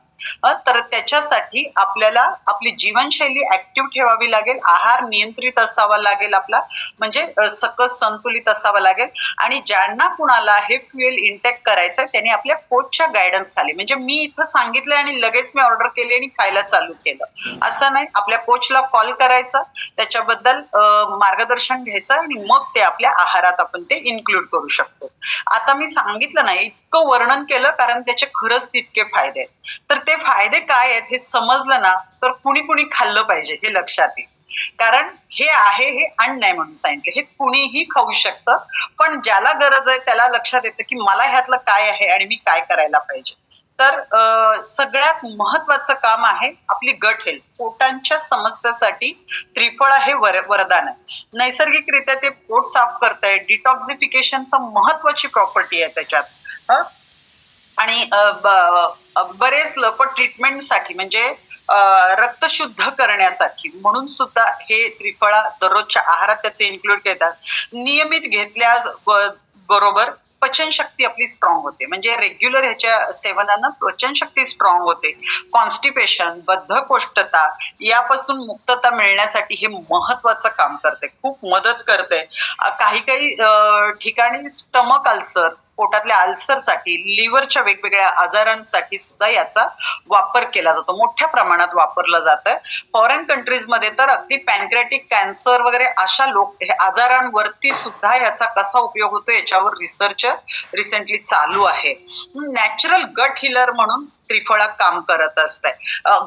तर त्याच्यासाठी आपल्याला आपली जीवनशैली ऍक्टिव्ह ठेवावी लागेल, आहार नियंत्रित असावा लागेल आपला, म्हणजे सकस संतुलित असावा लागेल. आणि ज्यांना कुणाला हे फ्युएल इंटेक करायचंय त्यांनी आपल्या कोचच्या गायडन्स खाली, म्हणजे मी इथं सांगितलंय आणि लगेच मी ऑर्डर केली आणि खायला चालू केलं, असं नाही. आपल्या कोचला कॉल करायचा, त्याच्याबद्दल मार्गदर्शन घ्यायचं आणि मग ते आपल्या आहारात आपण ते इन्क्लूड करू शकतो. आता मी सांगितलं नाही, इतकं वर्णन केलं कारण त्याचे खरंच तितके फायदे आहेत. तर ते फायदे काय आहेत हे समजलं ना, तर कुणी खाल्लं पाहिजे हे लक्षात येईल. कारण हे अन्न आहे म्हणून सांगितलं, हे कुणीही खाऊ शकतं, पण ज्याला गरज आहे त्याला लक्षात येतं की मला ह्यातलं काय आहे आणि मी काय करायला पाहिजे. तर सगळ्यात महत्वाचं काम आहे आपली गट हेल्थ. पोटांच्या समस्यासाठी त्रिफळा हे वरदान आहे. नैसर्गिकरित्या ते पोट साफ करताय, डिटॉक्सिफिकेशनचं महत्वाची प्रॉपर्टी आहे त्याच्यात. आणि बरेच लोक ट्रीटमेंटसाठी म्हणजे रक्त शुद्ध करण्यासाठी म्हणून सुद्धा हे त्रिफळा दररोजच्या आहारात त्याचे इन्क्लूड करतात. नियमित घेतल्या बरोबर पचनशक्ती आपली स्ट्रॉंग होते. म्हणजे रेग्युलर ह्याच्या सेवनानं पचनशक्ती स्ट्रॉंग होते. कॉन्स्टिपेशन, बद्धकोष्ठता यापासून मुक्तता मिळण्यासाठी हे महत्वाचं काम करते, खूप मदत करते. काही ठिकाणी स्टमक अल्सर, पोटातल्या अल्सरसाठी, लिव्हरच्या वेगवेगळ्या आजारांसाठी सुद्धा याचा वापर केला जातो, मोठ्या प्रमाणात वापरला जात आहे. फॉरेन कंट्रीजमध्ये तर अगदी पॅनक्रियाटिक कॅन्सर वगैरे अशा आजारांवरती सुद्धा याचा कसा उपयोग होतो याच्यावर रिसर्च रिसेंटली चालू आहे. नॅचरल गट हिलर म्हणून त्रिफळा काम करत असते.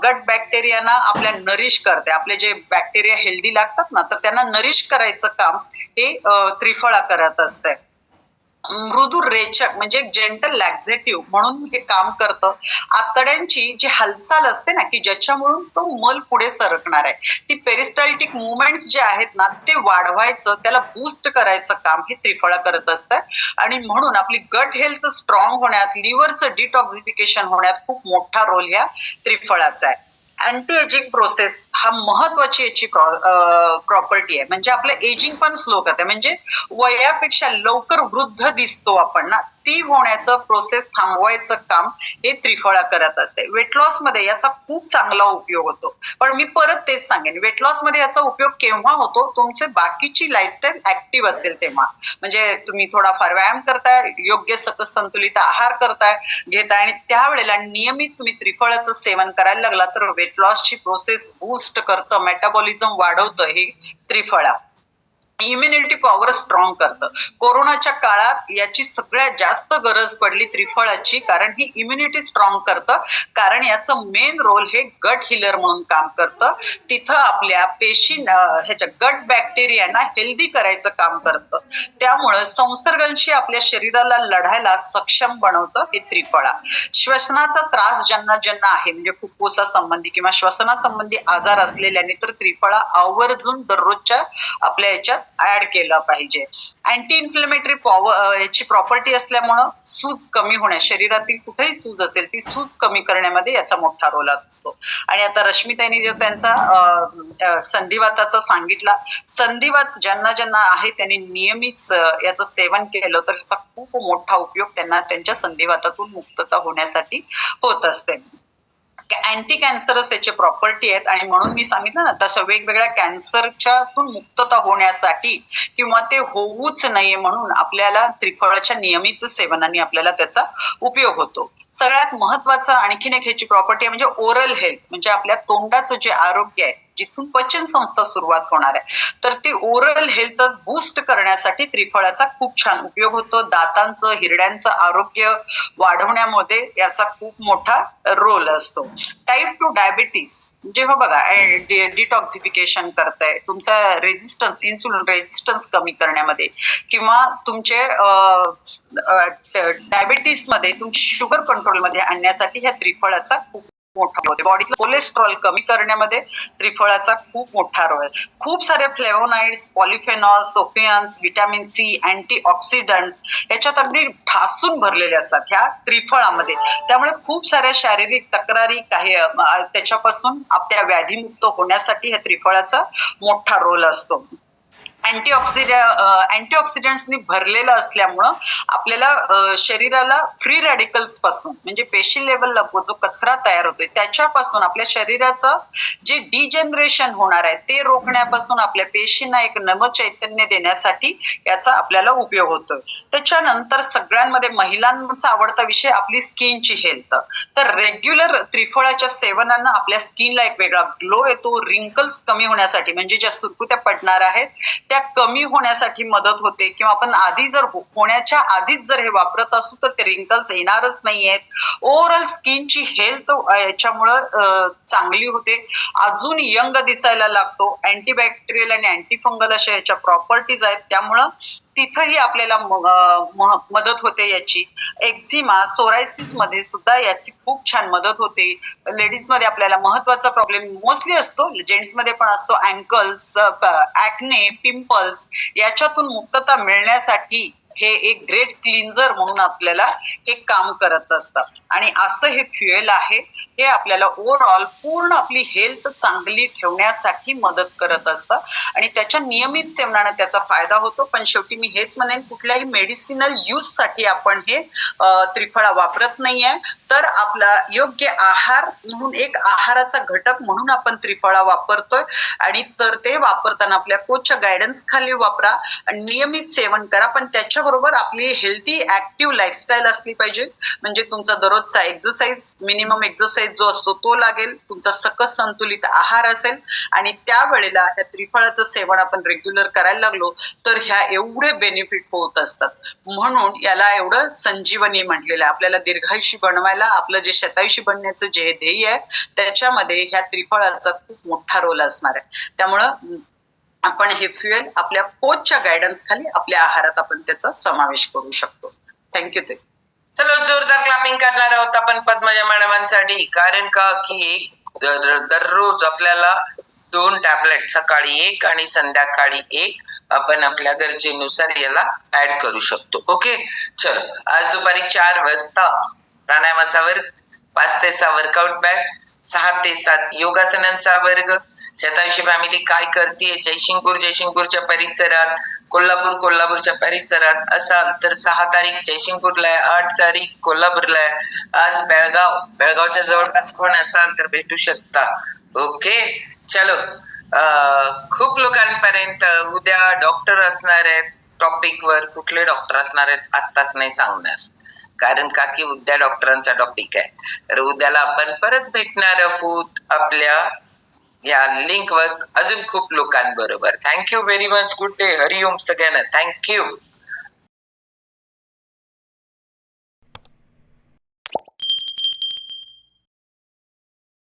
गट बॅक्टेरियाना आपल्या नरिश करते. आपले जे बॅक्टेरिया हेल्दी लागतात ना, तर त्यांना नरिश करायचं काम हे त्रिफळा करत असते. मृदू रेचक म्हणजे जेंटल लॅक्झेटिव्ह म्हणून हे काम करतं. आतड्यांची जी हालचाल असते ना, की ज्याच्यामुळे तो मल पुढे सरकणार आहे, ती पेरिस्टाल्टिक मुवमेंट्स जे आहेत ना ते वाढवायचं, त्याला बूस्ट करायचं काम हे त्रिफळा करत असतं. आणि म्हणून आपली गट हेल्थ स्ट्रॉंग होण्यात, लिव्हरचं डिटॉक्सिफिकेशन होण्यात खूप मोठा रोल ह्या त्रिफळाचा आहे. अँटी एजिंग प्रोसेस हा महत्वाची याची प्रॉपर्टी आहे. म्हणजे आपलं एजिंग पण स्लो करते. म्हणजे वयापेक्षा लवकर वृद्ध दिसतो आपण ना, ती होण्याचं प्रोसेस थांबवायचं काम हे त्रिफळा करत असते. वेट लॉस मध्ये याचा खूप चांगला उपयोग होतो. पण मी परत तेच सांगेन, वेट लॉस मध्ये याचा उपयोग केव्हा होतो, तुमचे बाकीची लाईफस्टाईल ऍक्टिव्ह असेल तेव्हा. म्हणजे तुम्ही थोडाफार व्यायाम करताय, योग्य संतुलित आहार घेताय आणि त्यावेळेला नियमित तुम्ही त्रिफळाचं सेवन करायला लागला तर वेट लॉसची प्रोसेस बूस्ट करतं, मेटाबॉलिझम वाढवतं हे त्रिफळा. इम्युनिटी पॉवर स्ट्रॉंग करतं. कोरोनाच्या काळात याची सगळ्यात जास्त गरज पडली त्रिफळाची, कारण ही इम्युनिटी स्ट्रॉंग करतं. कारण याचं मेन रोल हे गट हिलर म्हणून काम करतं. तिथं आपल्या पेशी ह्याच्या गट बॅक्टेरियांना हेल्दी करायचं काम करतं. त्यामुळं संसर्गांशी आपल्या शरीराला लढायला सक्षम बनवतं हे त्रिफळा. श्वसनाचा त्रास ज्यांना आहे, म्हणजे फुफ्फुसासंबंधी किंवा श्वसनासंबंधी आजार असलेल्यांनी तर त्रिफळा आवर्जून दररोजच्या आपल्या याच्यात ऍड केलं पाहिजे. अँटी इन्फ्लेमेटरी पॉवर याची प्रॉपर्टी असल्यामुळं सूज कमी होण्या, शरीरातील कुठेही सूज असेल ती सूज कमी करण्यामध्ये याचा मोठा रोल असतो. आणि आता रश्मिताईंनी जो त्यांचा संधिवाताचा सांगितला, संधिवात ज्यांना आहे त्यांनी नियमित याचं सेवन केलं तर याचा खूप मोठा उपयोग त्यांना त्यांच्या संधिवातातून मुक्तता होण्यासाठी होत असते. अँटी कॅन्सरस याचे प्रॉपर्टी आहेत आणि म्हणून मी सांगितलं ना तसं वेगवेगळ्या कॅन्सरच्यातून मुक्तता होण्यासाठी किंवा ते होऊच नये म्हणून आपल्याला त्रिफळाच्या नियमित सेवनाने आपल्याला त्याचा उपयोग होतो. सगळ्यात महत्वाचं आणखीन एक ह्याची प्रॉपर्टी आहे म्हणजे ओरल हेल्थ, म्हणजे आपल्या तोंडाचं जे आरोग्य आहे, जिथून पचन संस्था सुरुवात होणार आहे, तर ते ओरल हेल्थ बूस्ट करण्यासाठी त्रिफळाचा खूप छान उपयोग होतो. दातांचं, हिरड्यांचं आरोग्य वाढवण्यामध्ये याचा खूप मोठा रोल असतो. टाईप 2 डायबिटीस जेव्हा बघा डिटॉक्सिफिकेशन करताय, तुमचा रेझिस्टन्स, इन्सुलिन रेझिस्टन्स कमी करण्यामध्ये किंवा तुमचे डायबिटीस मध्ये तुमची शुगर कंट्रोल मध्ये आणण्यासाठी ह्या त्रिफळाचा खूप मोठा रोल आहे. बॉडीतलं कोलेस्ट्रॉल कमी करण्यामध्ये त्रिफळाचा खूप मोठा रोल आहे. खूप सारे फ्लेव्होनाइड्स, पॉलिफेनॉल, सोफियन्स, व्हिटॅमिन सी, अँटीऑक्सिडंट्स याच्यात अगदी ठासून भरलेले असतात ह्या त्रिफळामध्ये. त्यामुळे खूप साऱ्या शारीरिक तक्रारी काही त्याच्यापासून आपल्या व्याधीमुक्त होण्यासाठी ह्या त्रिफळाचा मोठा रोल असतो. अँटीऑक्सिडंट्सनी भरलेलं असल्यामुळं आपल्याला शरीराला फ्री रॅडिकल्स पासून म्हणजे पेशी लेवलला जो कचरा तयार होतोय त्याच्यापासून आपल्या शरीराचं जे डिजनरेशन होणार आहे ते रोखण्यापासून आपल्या पेशींना एक नवचैतन्य देण्यासाठी याचा आपल्याला उपयोग होतोय. त्याच्यानंतर सगळ्यांमध्ये महिलांचा आवडता विषय आपली स्किनची हेल्थ. तर रेग्युलर त्रिफळाच्या सेवनानं आपल्या स्किनला एक वेगळा ग्लो येतो. रिंकल्स कमी होण्यासाठी म्हणजे ज्या सुरकुत्या पडणार आहेत त्या कमी होण्यासाठी मदत होते. किंवा आपण आधी जर होण्याच्या आधीच जर हे वापरत असू तर ते रिंकल्स येणारच नाहीयेत. ओव्हरऑल स्किनची हेल्थ याच्यामुळं चांगली होते. अजून यंग दिसायला लागतो. अँटीबॅक्टेरियल आणि अँटीफंगल अशा ह्याच्या प्रॉपर्टीज आहेत. त्यामुळं तिथंही आपल्याला मदत होते याची. एक्झिमा, सोरायसिस मध्ये सुद्धा याची खूप छान मदत होते. लेडीज मध्ये आपल्याला महत्वाचा प्रॉब्लेम मोस्टली असतो, जेंट्स मध्ये पण असतो, अँकल्स, ऍक्ने, पिंपल्स, याच्यातून मुक्तता मिळण्यासाठी हे एक ग्रेट क्लिन्झर म्हणून आपल्याला हे काम करत असतं. आणि असं हे फ्युएल आहे, हे आपल्याला ओव्हरऑल पूर्ण आपली हेल्थ चांगली ठेवण्यासाठी मदत करत असतं आणि त्याच्या नियमित सेवनाने त्याचा फायदा होतो. पण शेवटी मी हेच म्हणेन, कुठल्याही मेडिसिनल यूज साठी आपण हे त्रिफळा वापरत नाहीये, तर आपला योग्य आहार म्हणून एक आहाराचा घटक म्हणून आपण त्रिफळा वापरतोय. आणि तर ते वापरताना आपल्या कोचच्या गायडन्स खाली वापरा आणि नियमित सेवन करा. पण त्याच्याबरोबर आपली हेल्दी ऍक्टिव्ह लाईफस्टाईल असली पाहिजे. म्हणजे तुमचा दररोजचा एक्सरसाइज, मिनिमम एक्सरसाइज जो असतो तो लागेल, तुमचा सकस संतुलित आहार असेल आणि त्यावेळेला ह्या त्रिफळाचं सेवन आपण रेग्युलर करायला लागलो तर ह्या एवढे बेनिफिट होत असतात. म्हणून याला एवढं संजीवनी म्हटलेलं आहे. आपल्याला दीर्घायुषी बनवायला, आपलं जे शतायुषी बनण्याचं जे ध्येय आहे त्याच्यामध्ये ह्या त्रिफळाचा खूप मोठा रोल असणार आहे. त्यामुळं आपण हे फ्युएल आपल्या कोचच्या गायडन्स खाली आपल्या आहारात आपण त्याचा समावेश करू शकतो. थँक्यू ते. चलो, जोरदार क्लॅपिंग करणार आहोत आपण पद्मजा मॅडमांसाठी. कारण का की दररोज आपल्याला 2 टॅबलेट, सकाळी 1 आणि संध्याकाळी 1, आपण आपल्या गरजेनुसार याला ऍड करू शकतो. ओके, चलो. आज दुपारी 4 वाजता प्राणायामाचा वर्ग, 5 ते 6 वर्कआउट बॅच, 6 ते 7 योगासनांचा वर्ग. शतायुषी फॅमिली काय करते, जयसिंगपूरच्या परिसरात, कोल्हापूरच्या परिसरात असाल तर 6 तारीख जयसिंगपूरला आहे, 8 तारीख कोल्हापूरला आहे. आज बेळगावच्या जवळपास कोण असाल तर भेटू शकता. ओके, चलो. खूप लोकांपर्यंत उद्या डॉक्टर असणार आहेत टॉपिक वर. कुठले डॉक्टर असणार आहेत आत्ताच नाही सांगणार, कारण का की उद्या डॉक्टरांचा टॉपिक आहे. तर उद्याला आपण परत भेटणार आहोत आपल्या या लिंक वर अजून खूप लोकांबरोबर. Thank you very much. Good day. Hariom सगळ्यांना. थँक्यू.